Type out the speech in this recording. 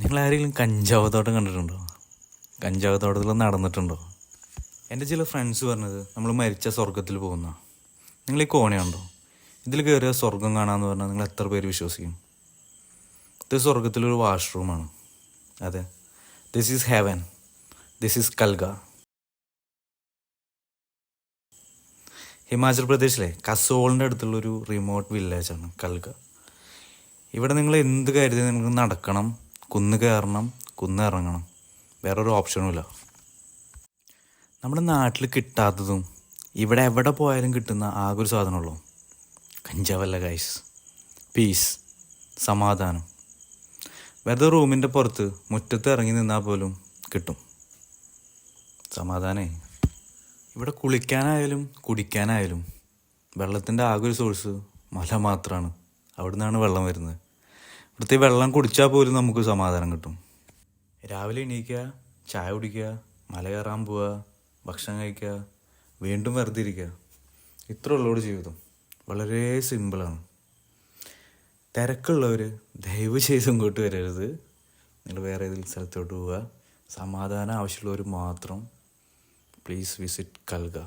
നിങ്ങളാരെങ്കിലും കഞ്ചാവ് തോട്ടം കണ്ടിട്ടുണ്ടോ? കഞ്ചാവ് തോട്ടത്തിൽ നടന്നിട്ടുണ്ടോ? എൻ്റെ ചില ഫ്രണ്ട്സ് പറഞ്ഞത് നമ്മൾ മരിച്ച സ്വർഗത്തിൽ പോകുന്ന. നിങ്ങൾ ഈ കോണയുണ്ടോ? ഇതിൽ കയറിയ സ്വർഗം കാണാമെന്ന് പറഞ്ഞാൽ നിങ്ങൾ എത്ര പേര് വിശ്വസിക്കും? ഇത് സ്വർഗത്തിലൊരു വാഷ്റൂമാണ്. അതെ, this is heaven, this is Kalga. Himachal പ്രദേശിലെ കസോളിൻ്റെ അടുത്തുള്ളൊരു റിമോട്ട് വില്ലേജാണ് കൽഗ. ഇവിടെ നിങ്ങൾ എന്ത് കരുതി നിങ്ങൾക്ക് നടക്കണം, കുന്ന് കയറണം, കുന്ന് ഇറങ്ങണം, വേറൊരു ഓപ്ഷനുമില്ല. നമ്മുടെ നാട്ടിൽ കിട്ടാത്തതും ഇവിടെ എവിടെ പോയാലും കിട്ടുന്ന ആകെ ഒരു സാധനമുള്ളൂ കഞ്ചാവല്ല ഗൈസ്. പീസ്, സമാധാനം. വെറുതെ റൂമിൻ്റെ പുറത്ത് മുറ്റത്ത് ഇറങ്ങി നിന്നാൽ പോലും കിട്ടും സമാധാനേ. ഇവിടെ കുളിക്കാനായാലും കുടിക്കാനായാലും വെള്ളത്തിൻ്റെ ആകെ ഒരു സോഴ്സ് മല മാത്രമാണ്. അവിടെ നിന്നാണ് വെള്ളം വരുന്നത്. ഇവിടുത്തെ വെള്ളം കുടിച്ചാൽ പോലും നമുക്ക് സമാധാനം കിട്ടും. രാവിലെ എണീക്കുക, ചായ കുടിക്കുക, മല കയറാൻ പോവുക, ഭക്ഷണം കഴിക്കുക, വീണ്ടും വെറുതെ ഇരിക്കുക. ഇത്ര ഉള്ളോട് ജീവിതം വളരെ സിമ്പിളാണ്. തിരക്കുള്ളവർ ദയവ് ചെയ്ത് ഇങ്ങോട്ട് വരരുത്. നിങ്ങൾ വേറെ ഏതെങ്കിലും സ്ഥലത്തോട്ട് പോവുക. സമാധാനം ആവശ്യമുള്ളവർ മാത്രം പ്ലീസ് വിസിറ്റ് കൽഗ.